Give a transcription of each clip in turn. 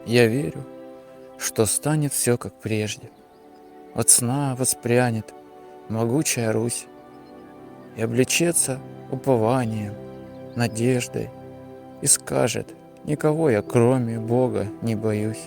Я верю, что станет все как прежде. От сна воспрянет могучая Русь и облечется упованием, надеждой и скажет: никого я, кроме Бога, не боюсь.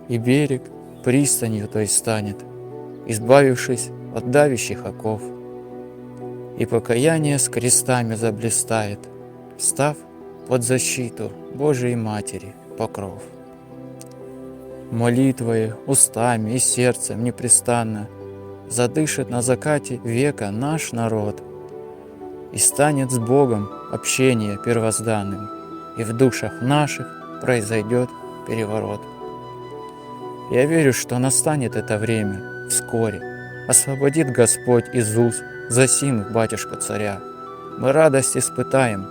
И берег пристанью той станет, избавившись от давящих оков, и покаяние с крестами заблистает, став под защиту Божией Матери покров. Молитвой, устами и сердцем непрестанно задышит на закате века наш народ, и станет с Богом общение первозданным, и в душах наших произойдет переворот. Я верю, что настанет это время вскоре, освободит Господь из уз засимых батюшку царя. Мы радость испытаем,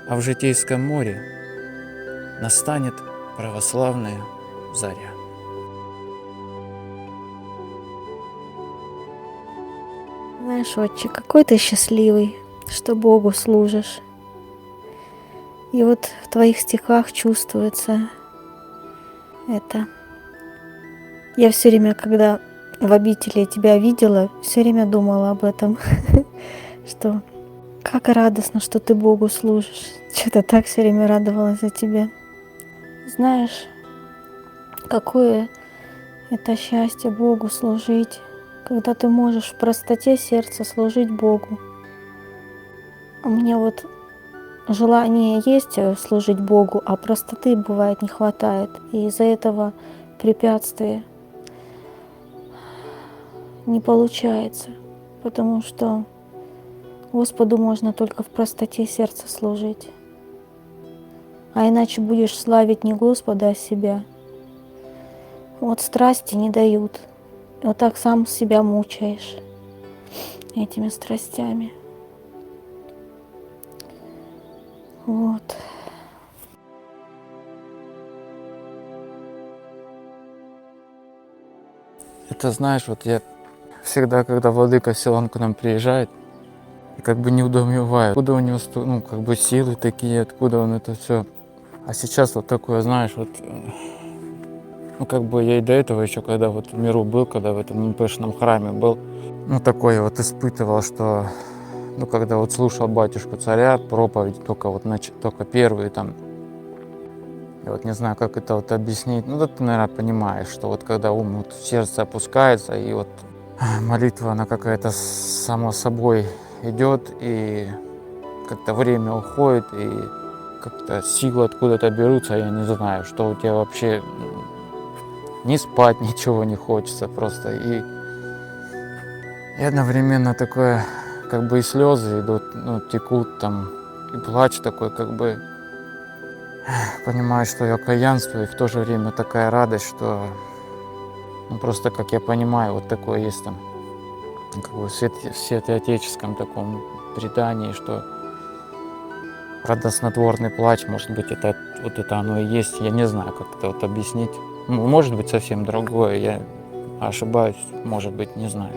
а в житейском море настанет православная заря. Знаешь, отче, какой ты счастливый, что Богу служишь. И вот в твоих стихах чувствуется это. Я все время, когда в обители тебя видела, все время думала об этом, что как радостно, что ты Богу служишь. Что-то так все время радовалась за тебя. Знаешь, какое это счастье Богу служить, когда ты можешь в простоте сердца служить Богу. У меня вот желание есть служить Богу, а простоты бывает не хватает. И из-за этого препятствия не получается, потому что Господу можно только в простоте сердца служить. А иначе будешь славить не Господа, а себя. Вот страсти не дают. И вот так сам себя мучаешь этими страстями. Вот. Это, знаешь, вот я всегда, когда владыка Силан к нам приезжает, как бы недоумеваю, откуда у него силы такие, откуда он это все. А сейчас вот такое, знаешь, вот, как бы я и до этого еще, когда вот в миру был, когда в этом МПшном храме был, такое вот испытывал, что, когда вот слушал батюшку царя, проповедь только первые там, я вот не знаю, как это вот объяснить, да ты, наверное, понимаешь, что вот когда ум вот в сердце опускается, и вот молитва, она какая-то само собой идет, и как-то время уходит, и как-то силы откуда-то берутся, я не знаю, что у тебя вообще не спать ничего не хочется просто. И одновременно такое, как бы и слезы идут, текут там, и плач такой, как бы понимаю, что я окаянствую, и в то же время такая радость, что просто, как я понимаю, вот такое есть там, как бы в святоотеческом таком предании, что радостнотворный плач, может быть, это вот это оно и есть. Я не знаю, как это вот объяснить. Может быть, совсем другое. Я ошибаюсь, может быть, не знаю.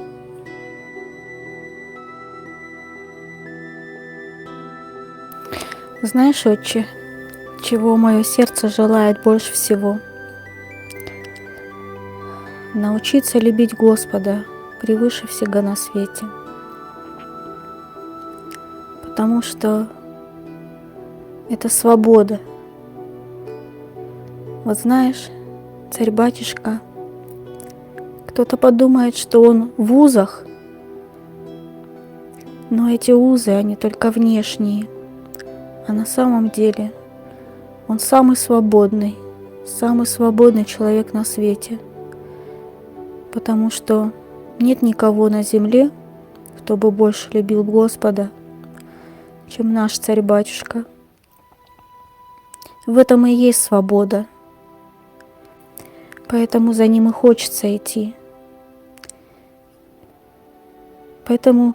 Знаешь, отче, чего мое сердце желает больше всего? Научиться любить Господа превыше всего на свете. Потому что это свобода. Вот знаешь, царь-батюшка, кто-то подумает, что он в узах, но эти узы, они только внешние. А на самом деле он самый свободный человек на свете. Потому что нет никого на земле, кто бы больше любил Господа, чем наш царь-батюшка. В этом и есть свобода. Поэтому за ним и хочется идти. Поэтому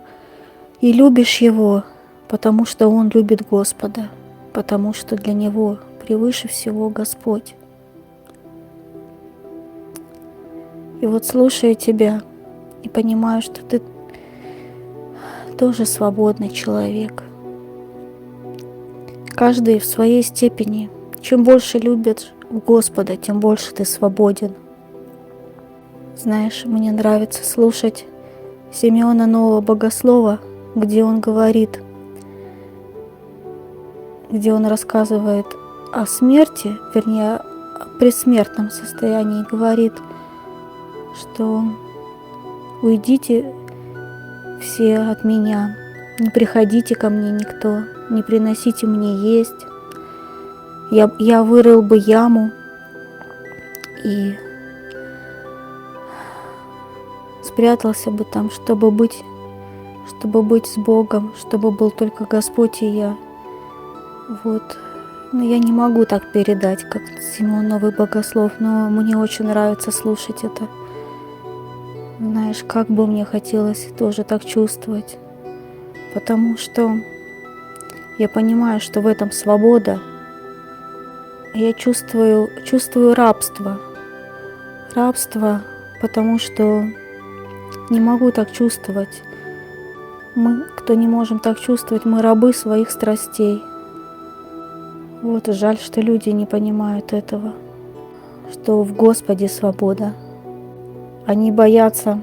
и любишь его, потому что он любит Господа, потому что для него превыше всего Господь. И вот слушая тебя и понимаю, что ты тоже свободный человек. Каждый в своей степени Чем больше любишь Господа, тем больше ты свободен. Знаешь, мне нравится слушать Симеона Нового Богослова, где он говорит, где он рассказывает о смерти, вернее, о предсмертном состоянии, говорит, что уйдите все от меня, не приходите ко мне никто, не приносите мне есть. Я вырыл бы яму и спрятался бы там, чтобы быть с Богом, чтобы был только Господь и я. Вот. Но я не могу так передать, как Симеон Новый Богослов, но мне очень нравится слушать это. Знаешь, как бы мне хотелось тоже так чувствовать, потому что я понимаю, что в этом свобода. Я чувствую рабство. Рабство, потому что не могу так чувствовать. Мы, кто не можем так чувствовать, мы рабы своих страстей. Вот и жаль, что люди не понимают этого, что в Господе свобода. Они боятся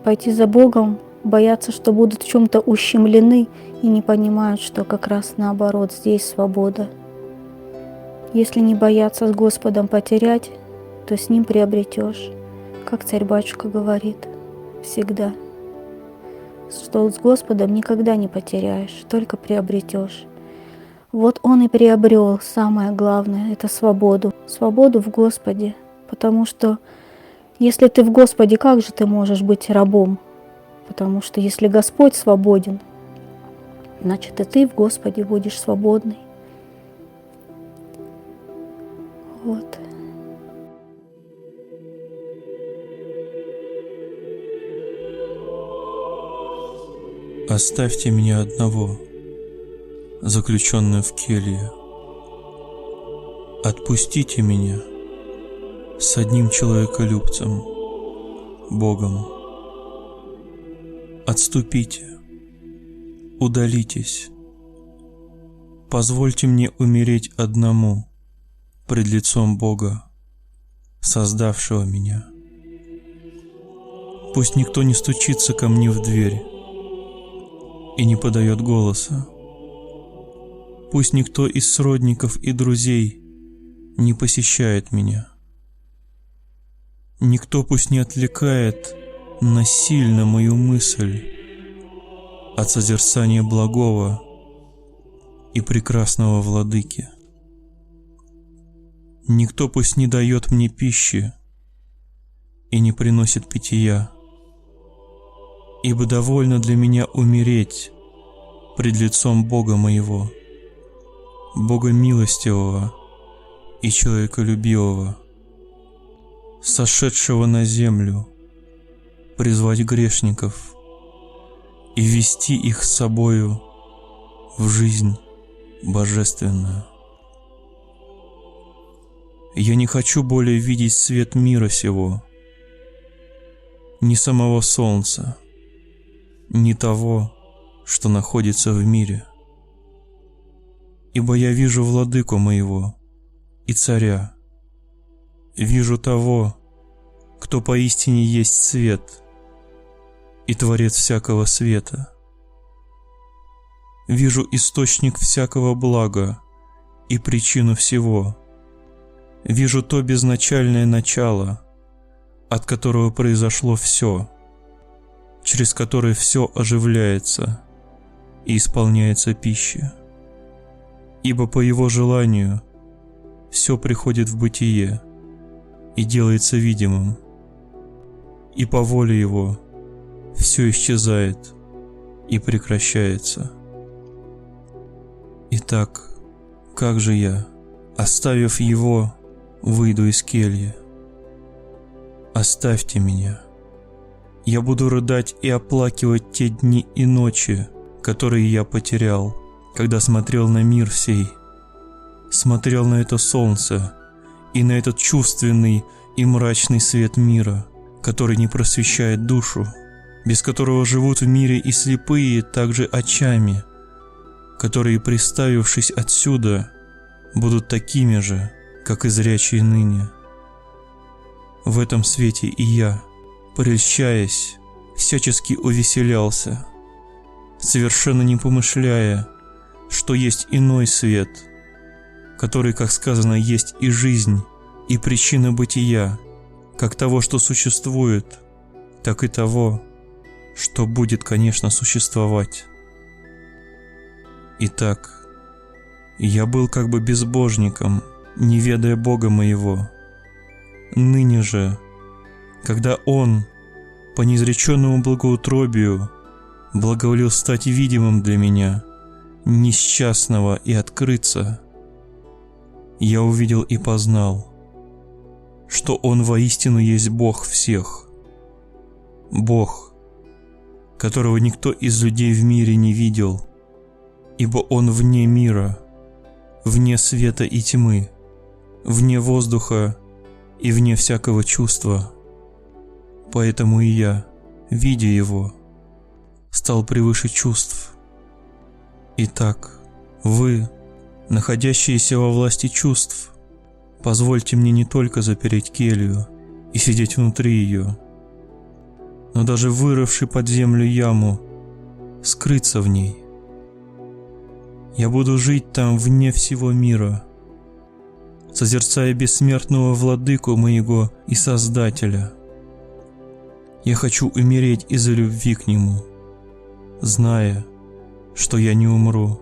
пойти за Богом, боятся, что будут в чем-то ущемлены, и не понимают, что как раз наоборот, здесь свобода. Если не бояться с Господом потерять, то с Ним приобретешь, как царь-батюшка говорит всегда, что с Господом никогда не потеряешь, только приобретешь. Вот Он и приобрел самое главное – это свободу. Свободу в Господе, потому что если ты в Господе, как же ты можешь быть рабом? Потому что если Господь свободен, значит и ты в Господе будешь свободный. Вот. Оставьте меня одного, заключенную в келье. Отпустите меня с одним человеколюбцем, Богом. Отступите, удалитесь. Позвольте мне умереть одному пред лицом Бога, создавшего меня. Пусть никто не стучится ко мне в дверь и не подает голоса. Пусть никто из сродников и друзей не посещает меня. Никто пусть не отвлекает насильно мою мысль от созерцания благого и прекрасного Владыки. Никто пусть не дает мне пищи и не приносит питья, ибо довольно для меня умереть пред лицом Бога моего, Бога милостивого и человеколюбивого, сошедшего на землю, призвать грешников и вести их с собою в жизнь божественную. Я не хочу более видеть свет мира сего, ни самого солнца, ни того, что находится в мире. Ибо я вижу Владыку моего и Царя, вижу того, кто поистине есть свет и Творец всякого света. Вижу источник всякого блага и причину всего. Вижу то безначальное начало, от которого произошло все, через которое все оживляется и исполняется пища. Ибо по Его желанию все приходит в бытие и делается видимым, и по воле Его все исчезает и прекращается. Итак, как же я, оставив Его, выйду из кельи? Оставьте меня. Я буду рыдать и оплакивать те дни и ночи, которые я потерял, когда смотрел на мир сей, смотрел на это солнце и на этот чувственный и мрачный свет мира, который не просвещает душу, без которого живут в мире и слепые также очами, которые, приставившись отсюда, будут такими же, как и зрячие ныне. В этом свете и я, прельщаясь, всячески увеселялся, совершенно не помышляя, что есть иной свет, который, как сказано, есть и жизнь, и причина бытия, как того, что существует, так и того, что будет, конечно, существовать. Итак, я был как бы безбожником, не ведая Бога моего. Ныне же, когда Он, по неизреченному благоутробию, благоволил стать видимым для меня, несчастного, и открыться, я увидел и познал, что Он воистину есть Бог всех, Бог, которого никто из людей в мире не видел, ибо Он вне мира, вне света и тьмы, вне воздуха и вне всякого чувства. Поэтому и я, видя Его, стал превыше чувств. Итак, вы, находящиеся во власти чувств, позвольте мне не только запереть келью и сидеть внутри ее, но даже вырывши под землю яму, скрыться в ней. Я буду жить там вне всего мира, созерцая бессмертного владыку моего и Создателя. Я хочу умереть из-за любви к Нему, зная, что я не умру.